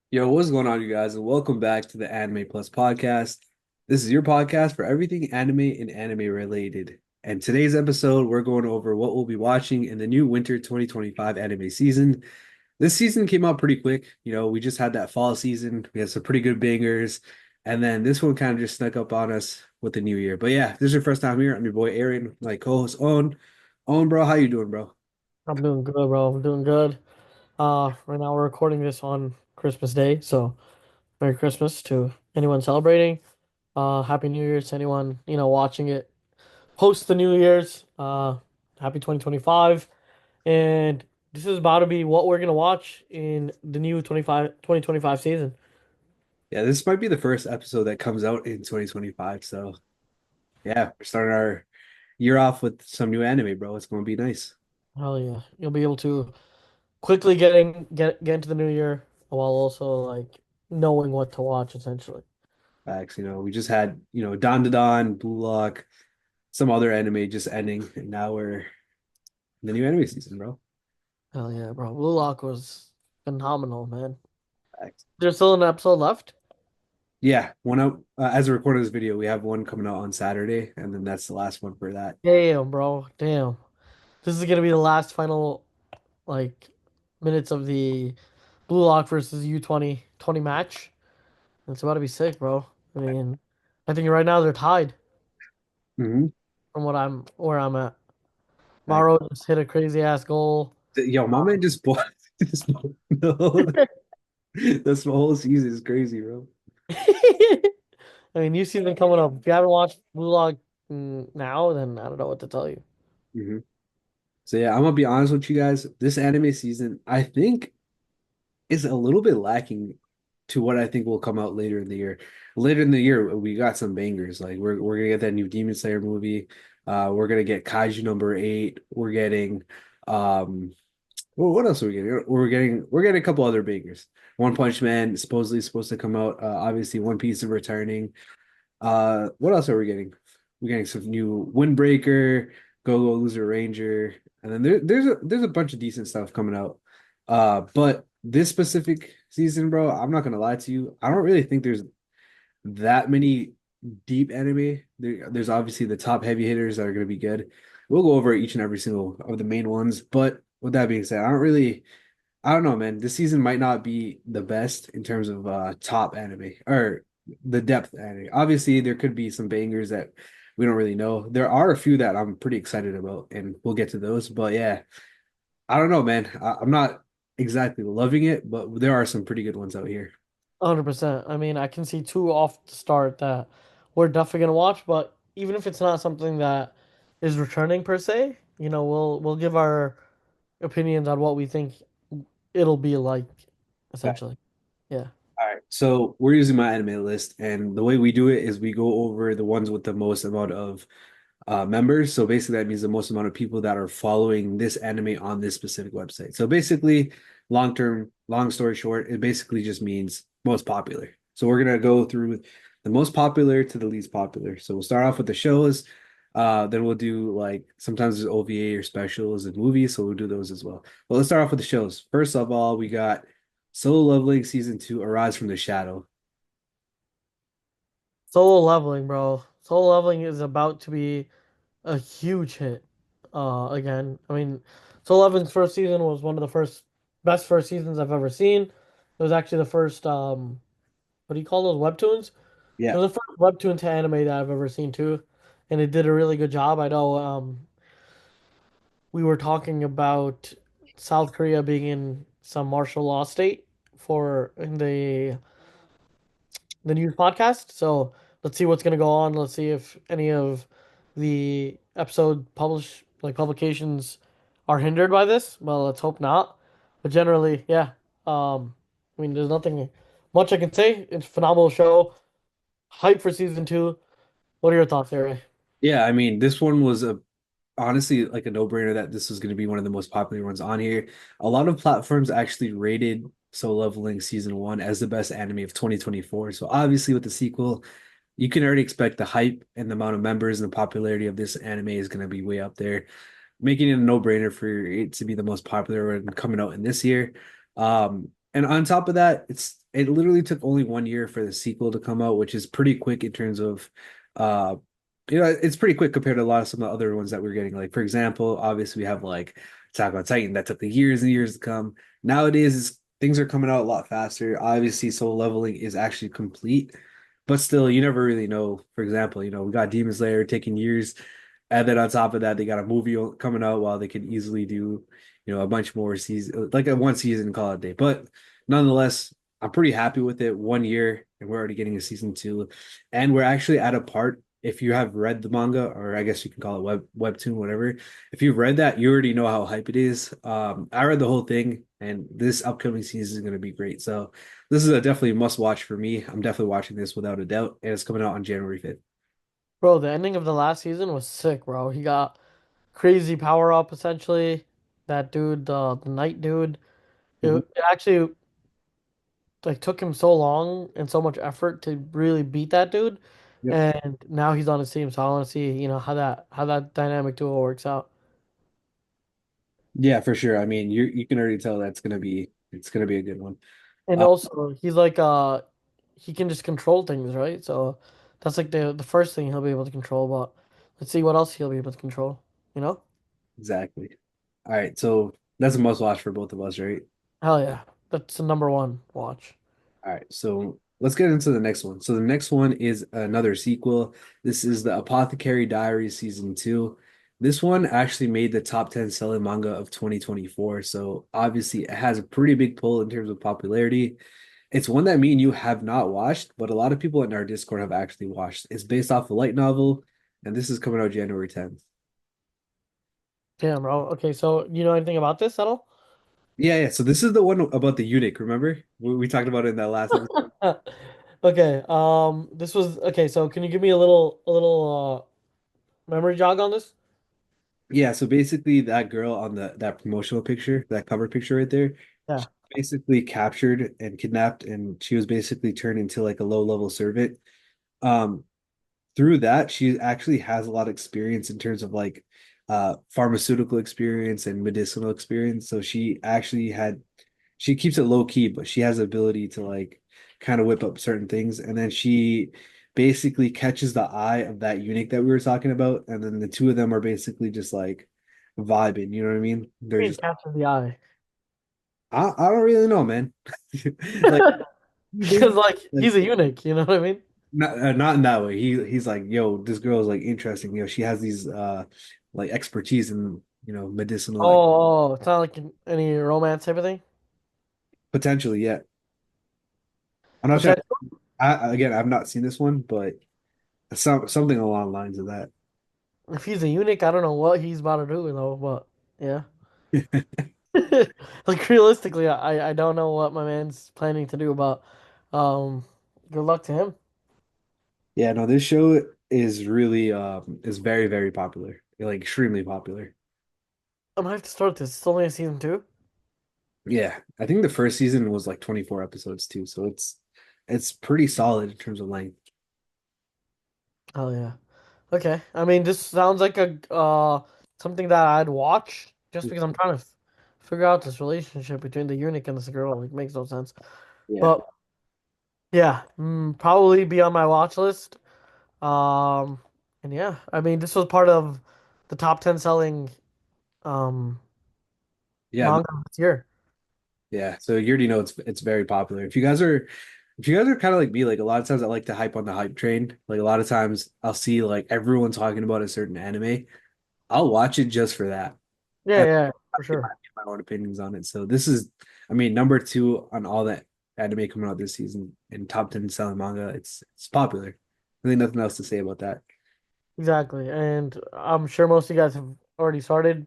Yo, what's going on, you guys? And welcome back to the Anime Plus podcast. This is your podcast for everything anime and anime related. And today's episode, we're going over what we'll be watching in the new winter 2025 anime season. This season came out pretty quick. We just had that fall season. We had some pretty good bangers. And then this one kind of just snuck up on us with the new year. But yeah, if this is your first time here. I'm your boy Aaron, my co-host Owen. Owen, bro, how you doing, bro? I'm doing good, bro. I'm doing good. Right now we're recording this on Christmas Day, so Merry Christmas to anyone celebrating. Happy New Year's to anyone, watching it post the New Year's. Happy 2025. And this is about to be what we're gonna watch in the new 2025 season. Yeah, this might be the first episode that comes out in 2025. So yeah, we're starting our year off with some new anime, bro. It's going to be nice. Hell yeah. You'll be able to quickly get into the new year while also like knowing what to watch essentially. Facts. We just had, Don to Don, Blue Lock, some other anime just ending, and now we're in the new anime season, bro. Hell yeah, bro. Blue Lock was phenomenal, man. Facts. There's still an episode left? Yeah, one out as a recording this video, we have one coming out on Saturday, and then that's the last one for that. Damn, bro. Damn. This is gonna be the last final like minutes of the Blue Lock versus U20 match. It's about to be sick, bro. I mean, I think right now they're tied Hmm. from where I'm at. Facts. Maro just hit a crazy ass goal. Yo, my man just bought this. No, that's the whole season is crazy, bro. I mean, new season coming up. If you haven't watched Blue Lock now, then I don't know what to tell you. Hmm. So yeah, I'm gonna be honest with you guys. This anime season, I think, is a little bit lacking to what I think will come out later in the year. Later in the year, we got some bangers. Like we're gonna get that new Demon Slayer movie. We're gonna get Kaiju number 8. We're getting well, what else are we getting? We're getting a couple other bangers. One Punch Man supposedly supposed to come out. Obviously One Piece is returning. What else are we getting? We're getting some new Windbreaker, Go Go Loser Ranger, and then there's a bunch of decent stuff coming out. But this specific season, bro, I'm not gonna lie to you. I don't really think there's that many deep anime. There's obviously the top heavy hitters that are gonna be good. We'll go over each and every single of the main ones. But with that being said, I don't know, man. This season might not be the best in terms of top anime or the depth anime. Obviously, there could be some bangers that we don't really know. There are a few that I'm pretty excited about, and we'll get to those. But yeah, I don't know, man. I'm not exactly loving it, but there are some pretty good ones out here. 100%. I mean, I can see two off the start that we're definitely gonna watch, but even if it's not something that is returning per se, we'll give our opinions on what we think it'll be like, Okay. essentially. Yeah. All right. So we're using my anime list, and the way we do it is we go over the ones with the most amount of members. So basically, that means the most amount of people that are following this anime on this specific website. So basically, long story short, it basically just means most popular. So we're gonna go through the most popular to the least popular. So we'll start off with the shows. Then we'll do like sometimes there's OVA or specials and movies, so we'll do those as well. But let's start off with the shows. First of all, we got Solo Leveling Season 2, Arise from the Shadow. Solo leveling, bro. Solo leveling is about to be a huge hit. Again, I mean, Solo leveling's first season was one of the best first seasons I've ever seen. It was actually the first what do you call those webtoons? It Yeah. was the first webtoon to anime that I've ever seen too, and it did a really good job. I know we were talking about South Korea being in some martial law state for in the news podcast. So let's see what's gonna go on. Let's see if any of the publications are hindered by this. Well, let's hope not. But generally, yeah. I mean, there's nothing much I can say. It's a phenomenal show. Hype for season two. What are your thoughts, Ari? Yeah, I mean, this one was a honestly like a no-brainer that this was going to be one of the most popular ones on here. A lot of platforms actually rated Solo Leveling Season 1 as the best anime of 2024. So obviously with the sequel, you can already expect the hype and the amount of members and the popularity of this anime is going to be way up there, making it a no-brainer for it to be the most popular one coming out in this year. And on top of that, it literally took only 1 year for the sequel to come out, which is pretty quick in terms of uh it's pretty quick compared to a lot of some of the other ones that we're getting. Like for example, obviously we have like Attack on Titan that took the years and years to come. Nowadays things are coming out a lot faster. Obviously, Soul Leveling is actually complete, but still you never really know. For example, we got Demon Slayer taking years. And then on top of that, they got a movie coming out while they could easily do, a bunch more season, like a one season and call it a day. But nonetheless, I'm pretty happy with it. 1 year, and we're already getting a season two, and we're actually at a part. If you have read the manga, or I guess you can call it webtoon, whatever. If you've read that, you already know how hype it is. I read the whole thing, and this upcoming season is going to be great. So this is a definitely must watch for me. I'm definitely watching this without a doubt, and it's coming out on January 5th. Bro, the ending of the last season was sick, bro. He got crazy power up essentially. That dude, the knight dude. Mhm. It actually like took him so long and so much effort to really beat that dude. Yep. And now he's on his team, so I want to see, how that dynamic duo works out. Yeah, for sure. I mean, you can already tell it's gonna be a good one. And Uh, also he's like he can just control things, right? So that's like the first thing he'll be able to control, but let's see what else he'll be able to control, you know? exactly. All right, so that's a must watch for both of us, right? Hell yeah. That's the number one watch. All right, so let's get into the next one. So the next one is another sequel. This is the Apothecary Diaries season two. This one actually made the top 10 selling manga of 2024. So obviously it has a pretty big pull in terms of popularity. It's one that me and you have not watched, but a lot of people in our Discord have actually watched. It's based off a light novel, and this is coming out January 10th. Damn, bro. Okay, so you know anything about this at all? Yeah, yeah. So this is the one about the eunuch, remember? We talked about it in that last episode. Okay, this was okay, so can you give me a little memory jog on this? Yeah, so basically that girl on that promotional picture, that cover picture right there, she Yeah. basically captured and kidnapped, and she was basically turned into like a low-level servant. Um, Through that, she actually has a lot of experience in terms of like pharmaceutical experience and medicinal experience. So she keeps it low key, but she has the ability to like kind of whip up certain things. And then she basically catches the eye of that eunuch that we were talking about. And then the two of them are basically just like vibing, you know what I mean? I They're mean, just, catches the eye. I don't really know, man. Like, he Because basically, like like, he's a eunuch, you know what I mean? not in that way. He's like, yo, this girl is like interesting. She has these like expertise in, medicinal, like Oh, it's not like any romance type of thing. potentially, yeah. I'm not sure. Potential. Again, I've not seen this one, but something along the lines of that. If he's a eunuch, I don't know what he's about to do though, but yeah. Like realistically, I don't know what my man's planning to do, but um good luck to him. Yeah, no, this show is very, very popular. Like extremely popular. I might have to start this. It's only a season two. Yeah. I think the first season was like 24 episodes too, so it's pretty solid in terms of length. Oh yeah. Okay. I mean, this sounds like a something that I'd watch just because I'm trying to figure out this relationship between the eunuch and this girl. Like, makes no sense. Yeah. But yeah, probably be on my watch list. Um, and yeah, I mean, this was part of the top 10 selling um Yeah, no, manga this year. yeah. So you already know it's very popular. If you guys are kind of like me, like a lot of times I like to hype on the hype train. Like a lot of times I'll see like everyone talking about a certain anime. I'll watch it just for that. Yeah, And yeah, for get my, sure. get my own opinions on it. So this is, I mean, number two on all that anime coming out this season in top 10 selling manga. It's popular. Really nothing else to say about that. Exactly. And I'm sure most of you guys have already started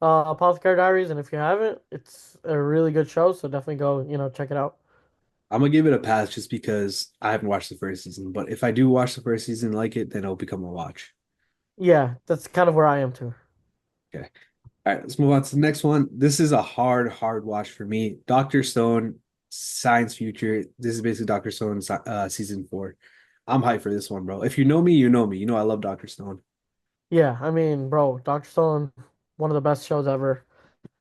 Apothecary Diaries, and if you haven't, it's a really good show, so definitely go, check it out. I'm gonna give it a pass just because I haven't watched the first season. But if I do watch the first season and like it, then it'll become a watch. Yeah, that's kind of where I am too. Okay. All right, let's move on to the next one. This is a hard, hard watch for me. Doctor Stone, Science Future. This is basically Doctor Stone season four. I'm hyped for this one, bro. If you know me, you know me. You know I love Doctor Stone. Yeah, I mean, bro, Dr. Stone, one of the best shows ever,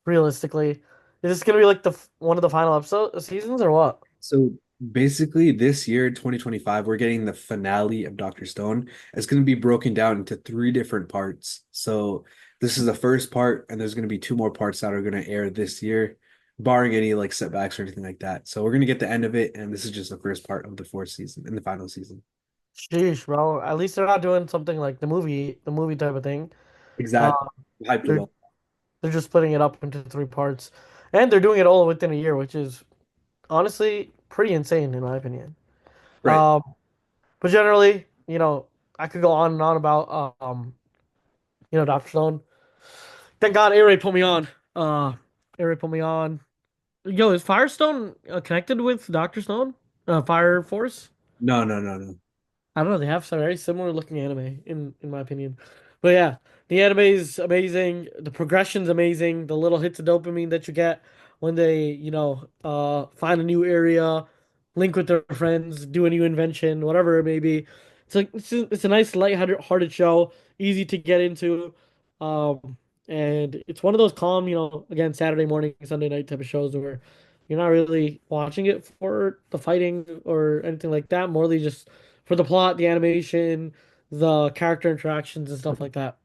realistically. Is this gonna be like one of the final episode seasons or what? So basically, this year, 2025, we're getting the finale of Dr. Stone. It's going to be broken down into three different parts. So this is the first part, and there's going to be two more parts that are going to air this year, barring any like setbacks or anything like that. So we're going to get the end of it, and this is just the first part of the fourth season and the final season. Sheesh, bro. At least they're not doing something like the movie type of thing. Uh, Exactly. Hyped they're about. they're just splitting it up into three parts, and they're doing it all within a year, which is honestly pretty insane in my opinion. Right. Um, but generally, I could go on and on about Dr. Stone. Thank God Aray put me on. Uh, Aray put me on. Yo, is Firestone connected with Dr. Stone? Fire Force? No, no, no, no. I don't know. They have some very similar looking anime, in my opinion. But yeah, the anime is amazing. The progression's amazing. The little hits of dopamine that you get when they, find a new area, link with their friends, do a new invention, whatever it may be. It's a nice light-hearted show, easy to get into, um, and it's one of those calm, again, Saturday morning, Sunday night type of shows where you're not really watching it for the fighting or anything like that, morely just for the plot, the animation, the character interactions and stuff like that.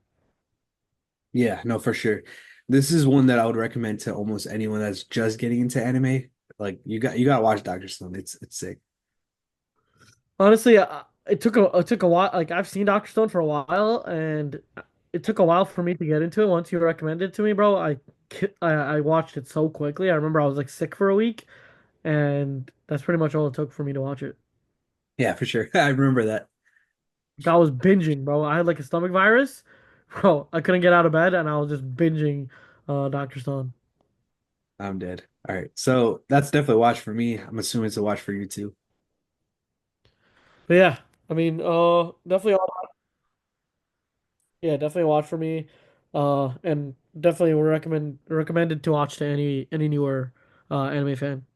Yeah, no, for sure. This is one that I would recommend to almost anyone that's just getting into anime. Like you got to watch Dr. Stone. It's sick. Honestly, it took a while. Like I've seen Doctor Stone for a while, and it took a while for me to get into it. Once you recommended it to me, bro, I watched it so quickly. I remember I was like sick for a week, and that's pretty much all it took for me to watch it. Yeah, for sure. I remember that. I was binging, bro. I had like a stomach virus, bro. I couldn't get out of bed, and I was just binging Doctor Stone. I'm dead. All right. So that's definitely a watch for me. I'm assuming it's a watch for you too. But yeah, I mean, definitely. Yeah, definitely watch for me. And definitely would recommended to watch to any newer anime fan.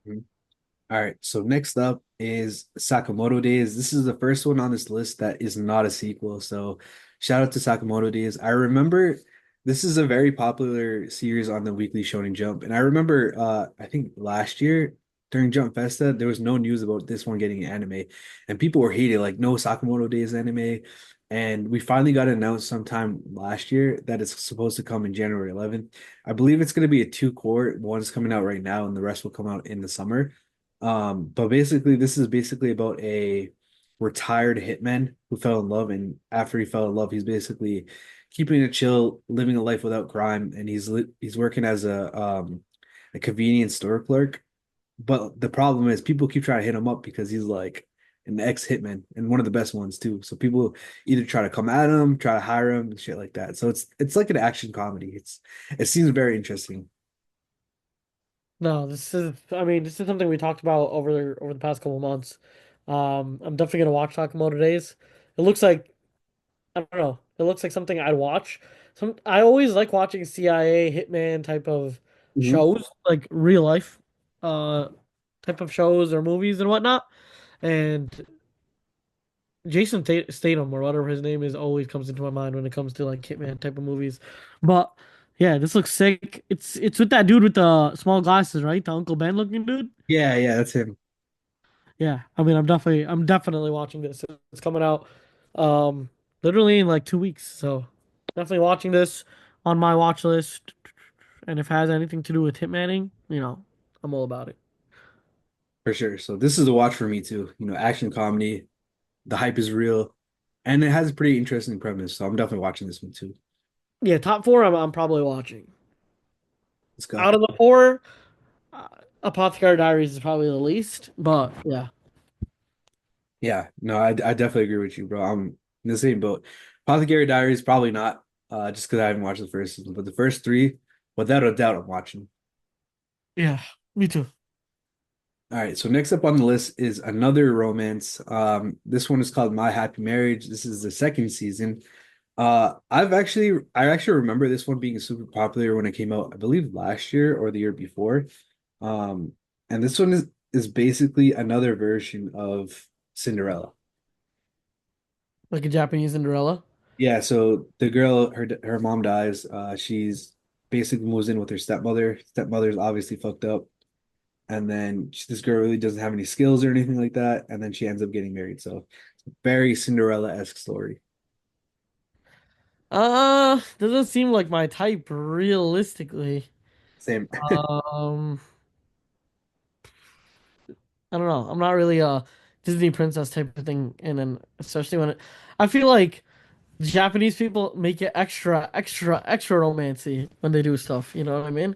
Mhm. All right. So next up is Sakamoto Days. This is the first one on this list that is not a sequel. So shout out to Sakamoto Days. I remember this is a very popular series on the Weekly Shonen Jump. And I remember I think last year during Jump Festa, there was no news about this one getting an anime. And people were hating like no Sakamoto Days anime. And we finally got announced sometime last year that it's supposed to come in January 11th. I believe it's going to be a two core. One's coming out right now, and the rest will come out in the summer. But basically, this is basically about a retired hitman who fell in love, and after he fell in love, he's basically keeping it chill, living a life without crime, and he's working as a convenience store clerk. But the problem is, people keep trying to hit him up because he's like an ex-hitman and one of the best ones too. So people either try to come at him, try to hire him, and shit like that. So it's like an action comedy. It seems very interesting. No, I mean, this is something we talked about over the past couple months. I'm definitely gonna watch Sakamoto Days. It looks like I don't know. It looks like something I'd watch. I always like watching CIA hitman type of Mhm. shows, like real life, uh, type of shows or movies and whatnot. And Statham or whatever his name is always comes into my mind when it comes to like Hitman type of movies. But yeah, this looks sick. It's with that dude with the small glasses, right? The Uncle Ben looking dude. Yeah, yeah, that's him. Yeah, I mean, I'm definitely watching this. It's coming out, literally in like 2 weeks. So definitely watching this on my watch list. And if it has anything to do with Hitmaning, I'm all about it. For sure. So this is a watch for me too. Action comedy. The hype is real, and it has a pretty interesting premise. So I'm definitely watching this one too. Yeah, top four. I'm probably watching. Let's go. Out of the four, uh, Apothecary Diaries is probably the least, but yeah. Yeah, no, I definitely agree with you, bro. I'm in the same boat. Apothecary Diaries probably not, just because I haven't watched the first season, but the first three, without a doubt, I'm watching. Yeah, me too. All right, so next up on the list is another romance. This one is called My Happy Marriage. This is the second season. I actually remember this one being super popular when it came out, I believe last year or the year before. Um, and this one is basically another version of Cinderella. Like a Japanese Cinderella. Yeah, so the girl, her mom dies. She's basically moves in with her stepmother. Stepmother's obviously fucked up. And then this girl really doesn't have any skills or anything like that. And then she ends up getting married. So very Cinderella-esque story. Doesn't seem like my type realistically. Same. Um, I don't know. I'm not really a Disney princess type of thing, and then especially when I feel like Japanese people make it extra, extra, extra romancy when they do stuff. You know what I mean?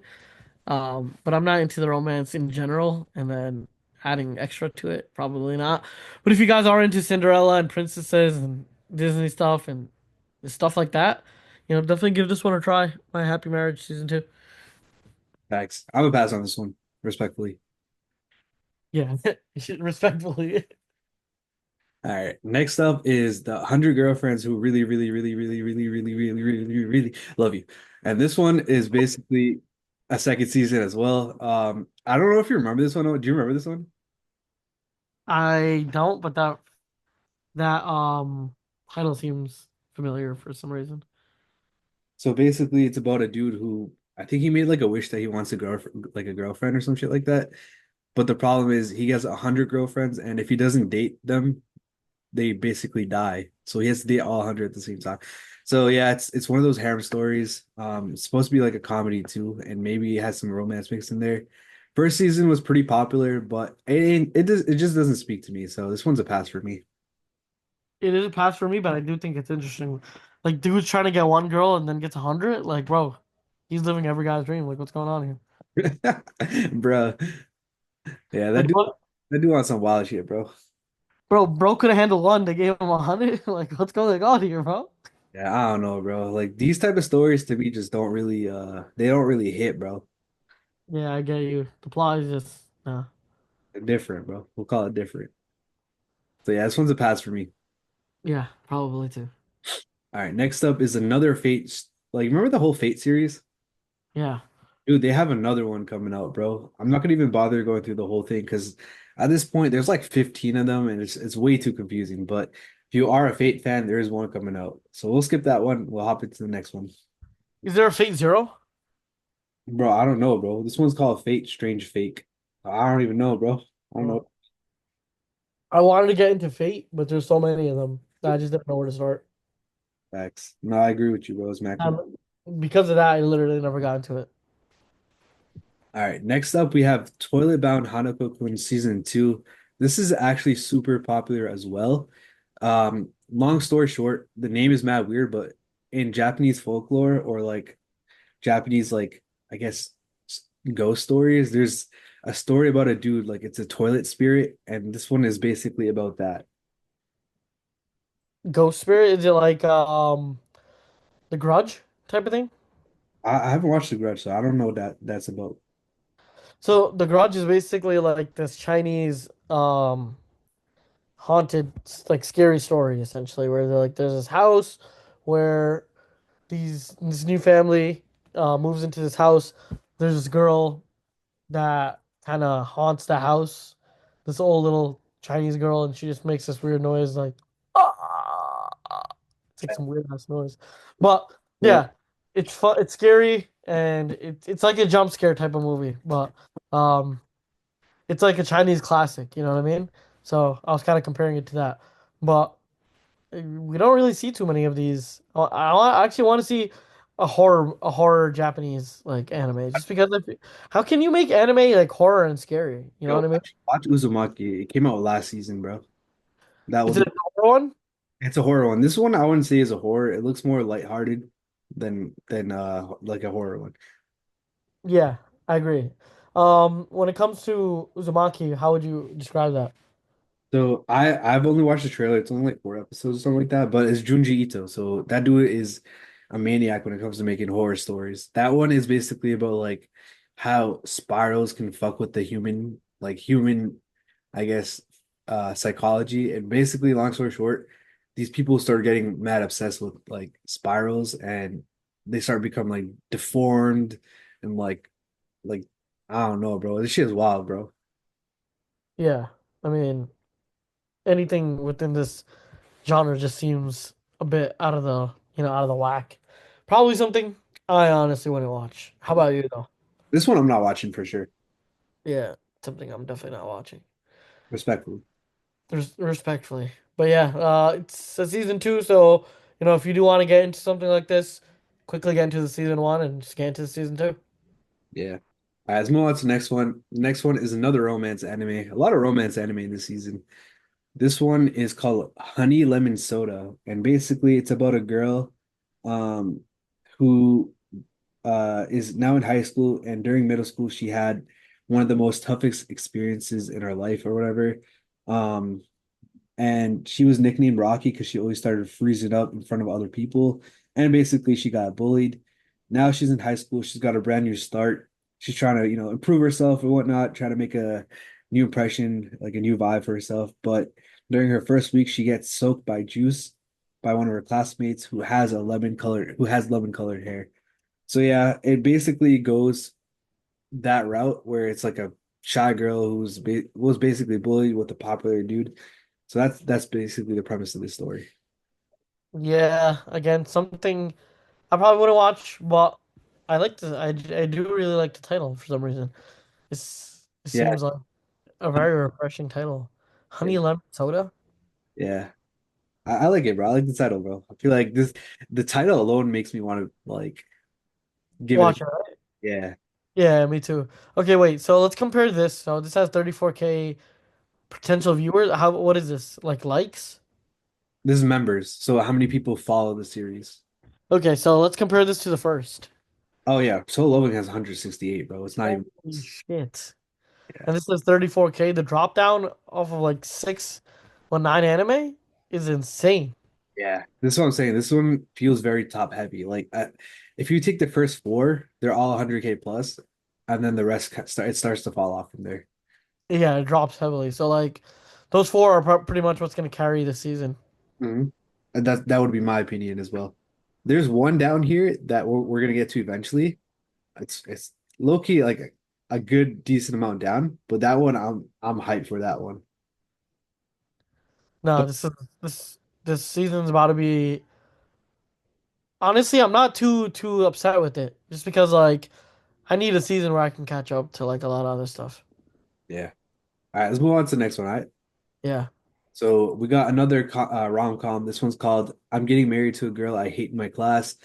But I'm not into the romance in general, and then adding extra to it, probably not. But if you guys are into Cinderella and princesses and Disney stuff and stuff like that, definitely give this one a try. My Happy Marriage season 2. Facts. I'm gonna pass on this one, respectfully. Yeah, you should respectfully. All right. Next up is the 100 girlfriends who really, really, really, really, really, really, really, really, really love you. And this one is basically a second season as well. I don't know if you remember this one. Do you remember this one? I don't, but that title seems familiar for some reason. So basically, it's about a dude who I think he made like a wish that he wants a girlfriend, like a girlfriend or some shit like that. But the problem is he has 100 girlfriends, and if he doesn't date them, they basically die. So he has to date all 100 at the same time. So yeah, it's one of those harem stories. It's supposed to be like a comedy too, and maybe it has some romance mixed in there. First season was pretty popular, but it just doesn't speak to me. So this one's a pass for me. It is a pass for me, but I do think it's interesting. Like, dude's trying to get one girl and then gets 100. Like, bro, he's living every guy's dream. Like, what's going on here? Bro. Yeah, Like, what? that dude wants some wild shit, bro. Bro could have handled one. They gave him 100. Like, what's going on here, bro? Yeah, I don't know, bro. Like these type of stories to me just don't really they don't really hit, bro. Yeah, I get you. The plot is just, nah. They're different, bro. We'll call it different. So yeah, this one's a pass for me. Yeah, probably too. All right, next up is another Fate. Like, remember the whole Fate series? Yeah. Dude, they have another one coming out, bro. I'm not gonna even bother going through the whole thing because at this point there's like 15 of them and it's way too confusing. But if you are a Fate fan, there is one coming out. So we'll skip that one. We'll hop into the next one. Is there a Fate Zero? Bro, I don't know, bro. This one's called Fate Strange Fake. I don't even know, bro. I don't Oh. know. I wanted to get into Fate, but there's so many of them that I just didn't know where to start. Facts. No, I agree with you, bro. It's Macklin. Because of that, I literally never got into it. All right, next up we have Toilet Bound Hanako-kun season two. This is actually super popular as well. Long story short, the name is mad weird, but in Japanese folklore or like Japanese like I guess ghost stories, there's a story about a dude like it's a toilet spirit, and this one is basically about that. Ghost Spirit, is it like The Grudge type of thing? I haven't watched The Grudge, so I don't know what that's about. So The Grudge is basically like this Chinese haunted like scary story essentially where they're like there's this house where this new family moves into this house. There's this girl that kind of haunts the house. This old little Chinese girl, and she just makes this weird noise like ah! It's like some weird ass noise. But Yep. yeah, it's fun. It's scary, and it's like a jump scare type of movie. But um, it's like a Chinese classic. You know what I mean? So I was kind of comparing it to that. But we don't really see too many of these. I actually want to see a horror Japanese like anime, just because how can you make anime like horror and scary? You know what Yo, I mean? watch Uzumaki. It came out last season, bro. That Is was it a horror one? it's a horror one. This one I wouldn't say is a horror. It looks more lighthearted than like a horror one. Yeah, I agree. When it comes to Uzumaki, how would you describe that? So I've only watched the trailer. It's only like 4 episodes or something like that. But it's Junji Ito. So that dude is a maniac when it comes to making horror stories. That one is basically about like how spirals can fuck with the human, I guess, psychology. And basically, long story short, these people start getting mad obsessed with like spirals and they start becoming like deformed and like I don't know, bro. This shit is wild, bro. Yeah, I mean, anything within this genre just seems a bit out of the whack. Probably something. I honestly wouldn't watch. How about you though? This one I'm not watching for sure, Yeah, something I'm definitely not watching. respectfully. Respectfully. But yeah, it's a season two, so if you do want to get into something like this, quickly get into the season one and just get into the season two. Yeah. All right, let's move on to the next one. The next one is another romance anime. A lot of romance anime in this season. This one is called Honey Lemon Soda, and basically it's about a girl um who is now in high school, and during middle school she had one of the most toughest experiences in her life or whatever. Um and she was nicknamed Rocky because she always started freezing up in front of other people. And basically, she got bullied. Now she's in high school. She's got a brand new start. She's trying to, improve herself and whatnot, trying to make a new impression, like a new vibe for herself. But during her first week, she gets soaked by juice by one of her classmates who has lemon colored hair. So yeah, it basically goes that route where it's like a shy girl was basically bullied with a popular dude. So that's basically the premise of this story. Yeah, again, something I probably wouldn't watch, but I do really like the title for some reason. It Yeah, seems like a very refreshing title. yeah, Honey Lemon Soda? yeah. I like it, bro. I like the title, bro. I feel like the title alone makes me want to like give it a Watch it, right? yeah. Yeah, me too. Okay, wait, so let's compare this. So this has 34K potential viewers. What is this? Like likes? This is members. So how many people follow the series? Okay, so let's compare this to the first. Oh yeah, Solo Leveling has 168, bro. It's not even Holy shit. yeah. And this is 34K. The drop down off of like 619 anime is insane. Yeah. This is what I'm saying. This one feels very top heavy. Like if you take the first four, they're all 100K plus, and then the rest it starts to fall off from there. Yeah, it drops heavily. So like those four are pretty much what's going to carry the season. hmm And that would be my opinion as well. There's one down here that we're gonna get to eventually. It's low key like a good decent amount down, but that one I'm hyped for that one. No, But this season's about to be honestly, I'm not too upset with it. Just because like I need a season where I can catch up to like a lot of other stuff. yeah. All right, let's move on to the next one. All right. Yeah. So we got another rom-com. This one's called I'm Getting Married to a Girl I Hate in My Class.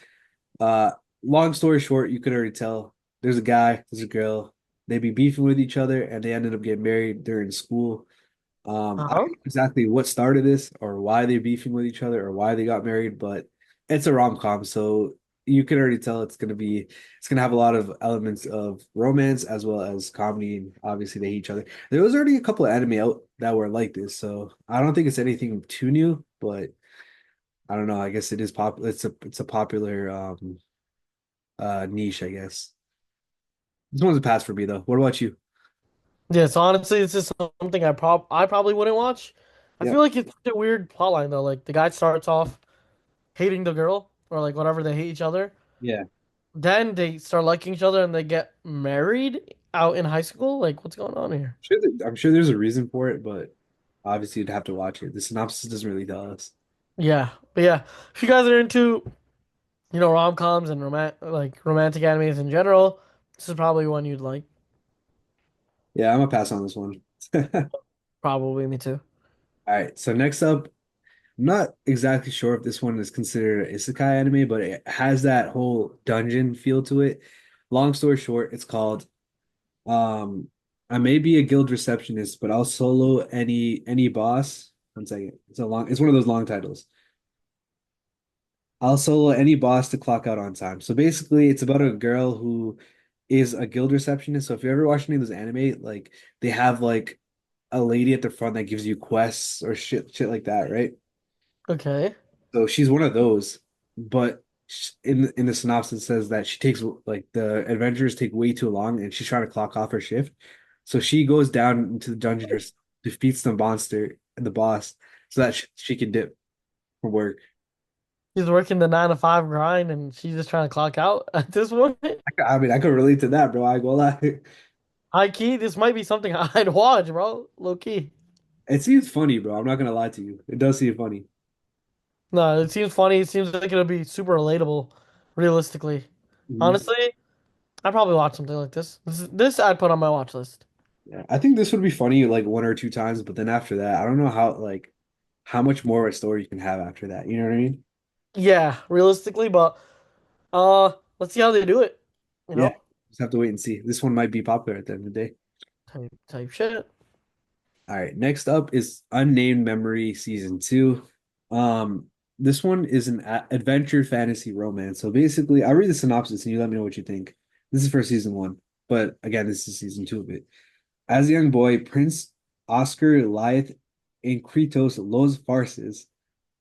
Uh, Long story short, you could already tell there's a guy, there's a girl. They be beefing with each other, and they ended up getting married during school. I don't Uh-huh. know exactly what started this or why they're beefing with each other or why they got married, but it's a rom-com, so you can already tell it's gonna have a lot of elements of romance as well as comedy, and obviously they hate each other. There was already a couple of anime out that were like this, so I don't think it's anything too new, but I don't know. I guess it is popular. It's a popular niche, I guess. This one's a pass for me though. What about you? Yeah, so honestly, this is something I probably wouldn't watch. I Yeah, feel like it's a weird plotline though. Like the guy starts off hating the girl or like whatever, they hate each other. yeah. Then they start liking each other and they get married out in high school. Like what's going on here? I'm sure there's a reason for it, but obviously you'd have to watch it. The synopsis doesn't really tell us. Yeah. But yeah, if you guys are into, rom-coms and romantic animes in general, this is probably one you'd like. Yeah, I'm gonna pass on this one. All Probably me too. right, so next up, I'm not exactly sure if this one is considered an isekai anime, but it has that whole dungeon feel to it. Long story short, it's called um I may be a guild receptionist, but I'll solo any boss. One second. It's one of those long titles. I'll solo any boss to clock out on time. So basically, it's about a girl who is a guild receptionist. So if you ever watch any of those anime, like they have like a lady at the front that gives you quests or shit like that, right? Okay. So she's one of those, but in the synopsis it says that she takes like the adventures take way too long, and she's trying to clock off her shift. So she goes down into the dungeon herself, defeats the monster and the boss, so that she can dip from work. He's working the 9 to 5 grind and she's just trying to clock out at this point. I mean, I could relate to that, bro. I go lie. High key, this might be something I'd watch, bro. Low key. It seems funny, bro. I'm not gonna lie to you. It does seem funny. No, it seems funny. It seems like it'll be super relatable, realistically. Mhm. Honestly, I'd probably watch something like this. This I'd put on my watch list. Yeah, I think this would be funny like one or two times, but then after that, I don't know how much more of a story you can have after that. You know what I mean? Yeah, realistically, but let's see how they do it. You Yeah, know, just have to wait and see. This one might be popular at the end of the day. type shit. All right, next up is Unnamed Memory Season 2. This one is an adventure fantasy romance. So basically, I'll read the synopsis and you let me know what you think. This is for season 1, but again, this is season 2 of it. As a young boy, Prince Oscar Lyeth Inkritos Los Farces.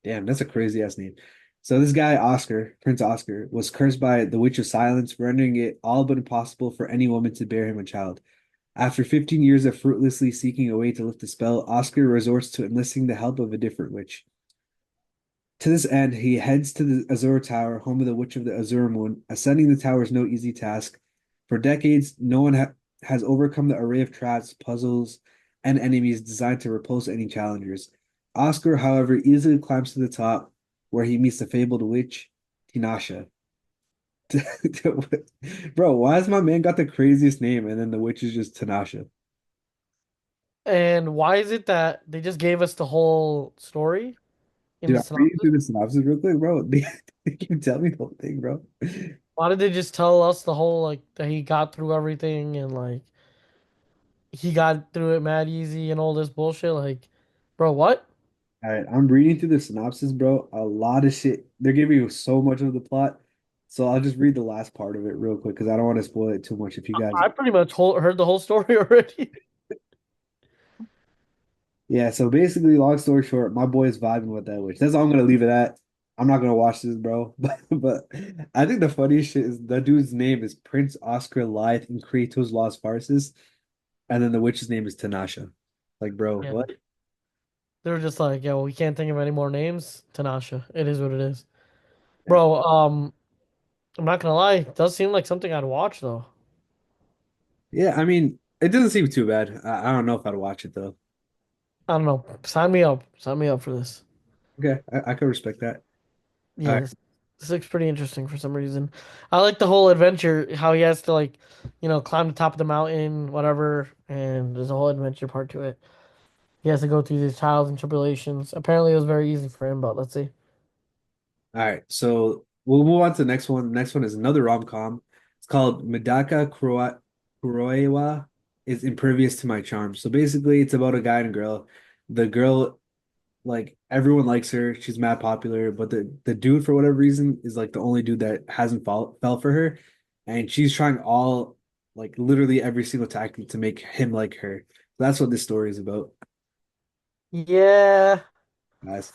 Damn, that's a crazy ass name. So this guy, Oscar, Prince Oscar, was cursed by the Witch of Silence, rendering it all but impossible for any woman to bear him a child. After 15 years of fruitlessly seeking a way to lift the spell, Oscar resorts to enlisting the help of a different witch. To this end, he heads to the Azure Tower, home of the Witch of the Azure Moon. Ascending the tower is no easy task. For decades, no one has overcome the array of traps, puzzles, and enemies designed to repulse any challengers. Oscar, however, easily climbs to the top, where he meets the fabled witch, Tinasha. Bro, why has my man got the craziest name and then the witch is just Tinasha? And why is it that they just gave us the whole story in Dude, the I'm reading synopsis? through the synopsis real quick, bro. They keep telling me the whole thing, bro. Why did they just tell us the whole like that he got through everything and like he got through it mad easy and all this bullshit? Like, bro, what? All right, I'm reading through the synopsis, bro. A lot of shit. They're giving you so much of the plot. So I'll just read the last part of it real quick because I don't want to spoil it too much if you guys. I pretty much heard the whole story already. Yeah, so basically, long story short, my boy is vibing with that witch. That's all I'm gonna leave it at. I'm not gonna watch this, bro. But I think the funniest shit is that dude's name is Prince Oscar Lyth in Kratos Lost Farces, and then the witch's name is Tanasha. Like, bro, Yeah, what? they were just like, yo, we can't think of any more names. Tanasha, it is what it is, Yeah. bro. I'm not gonna lie, it does seem like something I'd watch though. Yeah, I mean, it doesn't seem too bad. I don't know if I'd watch it though. I don't know. Sign me up for this. Okay, I can respect that. All Yeah, right, this looks pretty interesting for some reason. I like the whole adventure, how he has to like, climb the top of the mountain, whatever, and there's a whole adventure part to it. He has to go through these trials and tribulations. Apparently, it was very easy for him, but let's see. all right. So we'll move on to the next one. The next one is another rom-com. It's called Kuroiwa is Impervious to My Charms. So basically, it's about a guy and a girl. The girl, like everyone likes her. She's mad popular, but the dude, for whatever reason, is like the only dude that hasn't fell for her, and she's trying all like literally every single tactic to make him like her. That's what this story is about, Yeah, guys.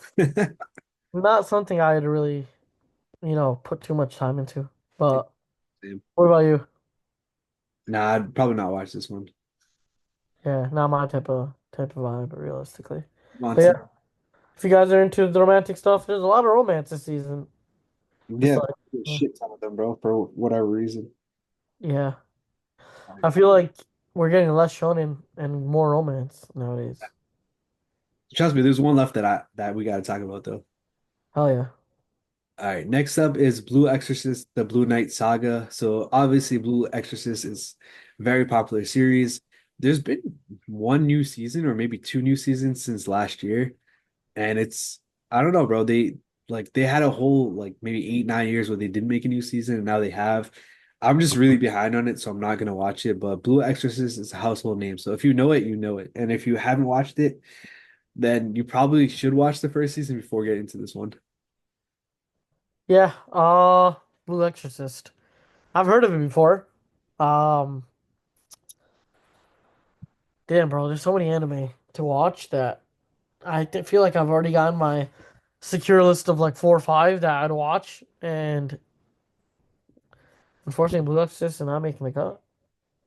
not something I'd really, put too much time into. But Same. what about you? Nah, I'd probably not watch this one. Yeah, not my type of vibe, realistically. On But yeah, to if you guys are into the romantic stuff, there's a lot of romance this season. Just yeah, like, a shit ton of them, bro, for whatever reason. yeah. I feel like we're getting less shonen and more romance nowadays. Trust me, there's one left that we got to talk about though. Hell yeah. All right, next up is Blue Exorcist, the Blue Knight Saga. So obviously, Blue Exorcist is a very popular series. There's been one new season or maybe two new seasons since last year, and it's I don't know, bro. They had a whole like maybe 8, 9 years where they didn't make a new season, and now they have. I'm just really behind on it, so I'm not gonna watch it. But Blue Exorcist is a household name, so if you know it, you know it, and if you haven't watched it, then you probably should watch the first season before getting into this one. Yeah, Blue Exorcist. I've heard of it before. Um, Damn, bro, there's so many anime to watch that feel like I've already gotten my secure list of like 4 or 5 that I'd watch, and unfortunately, Blue Exorcist is not making the cut.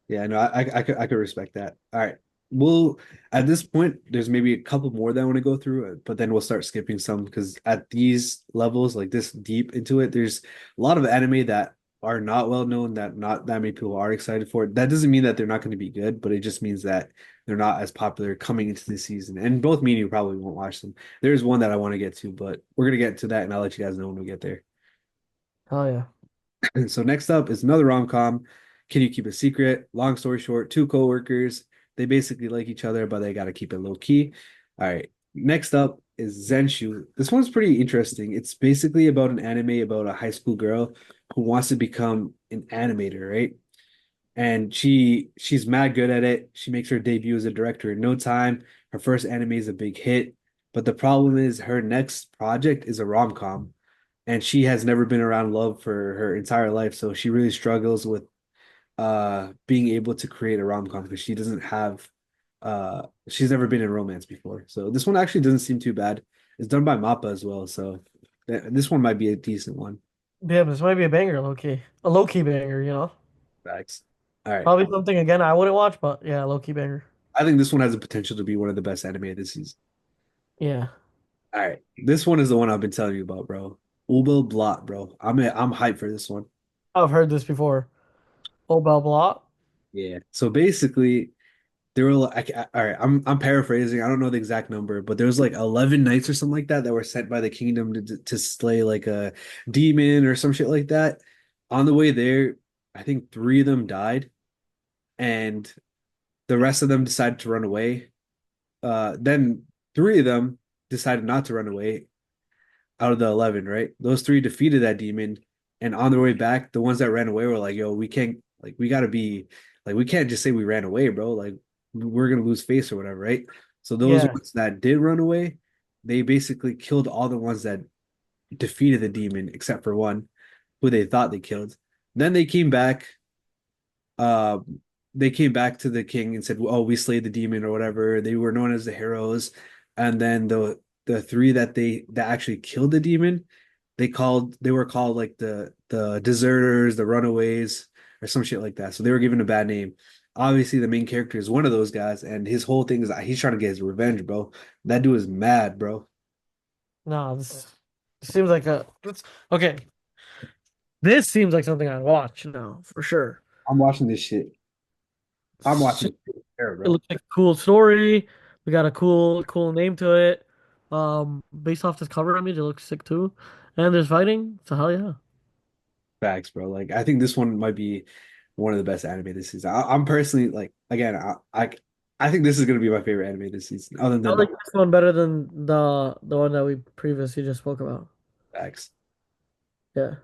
Yeah, no, I could respect that. All right. We'll at this point, there's maybe a couple more that I want to go through, but then we'll start skipping some because at these levels, like this deep into it, there's a lot of anime that are not well known that not that many people are excited for. That doesn't mean that they're not going to be good, but it just means that they're not as popular coming into the season. And both me and you probably won't watch them. There's one that I want to get to, but we're gonna get to that, and I'll let you guys know when we get there. Hell yeah. So next up is another rom-com. Can You Keep a Secret? Long story short, two coworkers. They basically like each other, but they got to keep it low key. All right. Next up is Zenshu. This one's pretty interesting. It's basically about an anime about a high school girl who wants to become an animator, right? And she's mad good at it. She makes her debut as a director in no time. Her first anime is a big hit, but the problem is her next project is a rom-com, and she has never been around love for her entire life, so she really struggles with being able to create a rom-com because she doesn't have she's never been in romance before. So this one actually doesn't seem too bad. It's done by Mappa as well, so this one might be a decent one. Damn, this might be a banger, low key. A low key banger, you know? Facts. All right. Probably something again I wouldn't watch, but yeah, low key banger. I think this one has the potential to be one of the best anime this season. Yeah. All right. This one is the one I've been telling you about, bro. Ubel Blot, bro. I'm hyped for this one. I've heard this before. Oh, blah blah. Yeah. So basically, there were like, all right, I'm paraphrasing. I don't know the exact number, but there was like 11 knights or something like that that were sent by the kingdom to slay like a demon or some shit like that. On the way there, I think three of them died, and the rest of them decided to run away. Then three of them decided not to run away out of the 11, right? Those three defeated that demon. And on their way back, the ones that ran away were like, yo, we can't, like, we got to be, like, we can't just say we ran away, bro. Like, we're going to lose face or whatever, right? So those Yeah. ones that did run away, they basically killed all the ones that defeated the demon, except for one who they thought they killed. Then uh, they came back to the king and said, "Oh, we slayed the demon or whatever." They were known as the heroes, and then the three that actually killed the demon, they were called like the deserters, the runaways, or some shit like that. So they were given a bad name. Obviously, the main character is one of those guys, and his whole thing is that he's trying to get his revenge, bro. That dude is mad, bro. No, this seems like okay. This seems like something I'd watch now, for sure. I'm watching this shit. I'm It's watching it, It bro. looks like a cool story. We got a cool name to it. Based off this cover image, it looks sick too. And there's fighting, so hell yeah. Facts, bro. Like I think this one might be one of the best anime this season. I'm personally like again, I think this is gonna be my favorite anime this season, other I than like this one better than the one that we previously just spoke about. Facts. Yeah.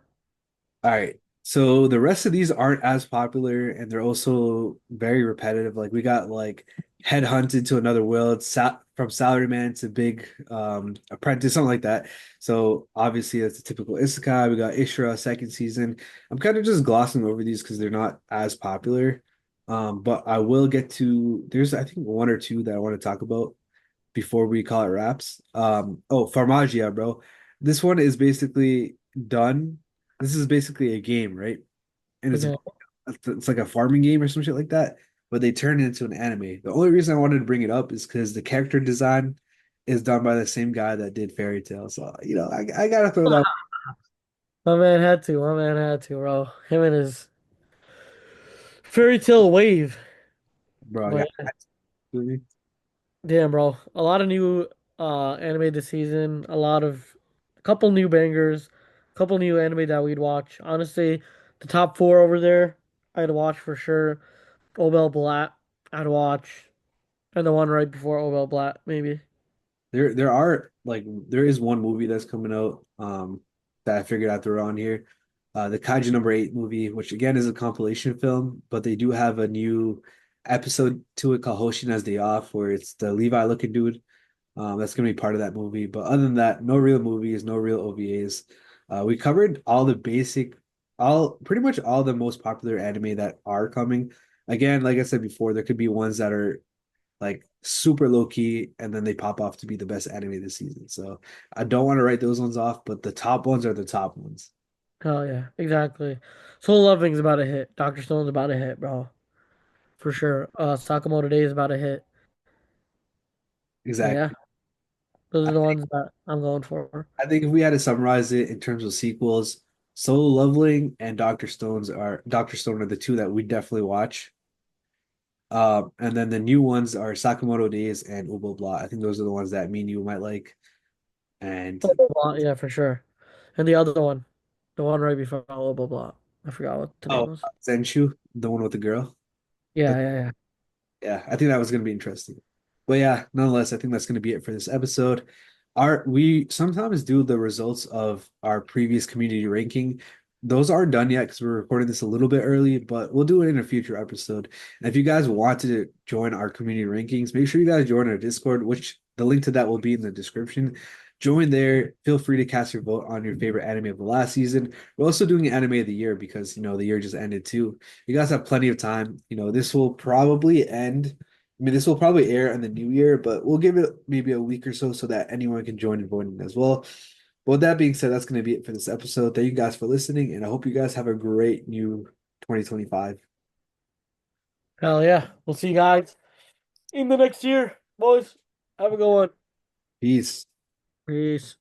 All right. So the rest of these aren't as popular and they're also very repetitive. Like we got like Headhunted to Another World, from Salaryman to Big Apprentice, something like that. So obviously that's a typical isekai. We got Ishura second season. I'm kind of just glossing over these because they're not as popular. But I will get to there's I think one or two that I want to talk about before we call it wraps. Oh, Farmagia, bro. This one is basically done. This is basically a game, right? And Okay. it's like a farming game or some shit like that, but they turn it into an anime. The only reason I wanted to bring it up is because the character design is done by the same guy that did Fairy Tail. So, I gotta throw that, My man had to. My man had to, bro. Him and his fairy tale wave. bro. But I got damn, bro. A lot of new anime this season. A couple new bangers. A couple new anime that we'd watch. Honestly, the top four over there, I'd watch for sure. Obel Blatt, I'd watch. And the one right before Obel Blatt, maybe. there are like there is one movie that's coming out that I figured I'd throw on here. The Kaiju number 8 movie, which again is a compilation film, but they do have a new episode to it called Hoshina's Day Off, where it's the Levi looking dude. That's gonna be part of that movie. But other than that, no real movies, no real OVAs. We covered all pretty much all the most popular anime that are coming. Again, like I said before, there could be ones that are like super low key, and then they pop off to be the best anime this season. So I don't want to write those ones off, but the top ones are the top ones. Oh yeah, exactly. Soul Loving's about to hit. Dr. Stone's about to hit, bro. For sure. Sakamoto Day is about to hit. So yeah, Exactly. those I are the think ones that I'm going for. I think if we had to summarize it in terms of sequels, Solo Leveling and Doctor Stone are the two that we definitely watch. And then the new ones are Sakamoto Days and Ubo Blah. I think those are the ones that me and you might like. And Yeah, for sure. And the other one, the one right before blah blah blah. I forgot what the name Oh, was. Zenshu, the one with the girl. Yeah, That yeah, yeah. Yeah, I think that was going to be interesting. But yeah, nonetheless, I think that's going to be it for this episode. We sometimes do the results of our previous community ranking. Those aren't done yet because we're recording this a little bit early, but we'll do it in a future episode. And if you guys want to join our community rankings, make sure you guys join our Discord, which the link to that will be in the description. Join there. Feel free to cast your vote on your favorite anime of the last season. We're also doing anime of the year because the year just ended too. You guys have plenty of time. This will probably end. I mean, this will probably air in the new year, but we'll give it maybe a week or so that anyone can join in voting as well. But with that being said, that's going to be it for this episode. Thank you guys for listening, and I hope you guys have a great new 2025. Hell yeah. We'll see you guys in the next year, boys. Have a good one. Peace. Peace.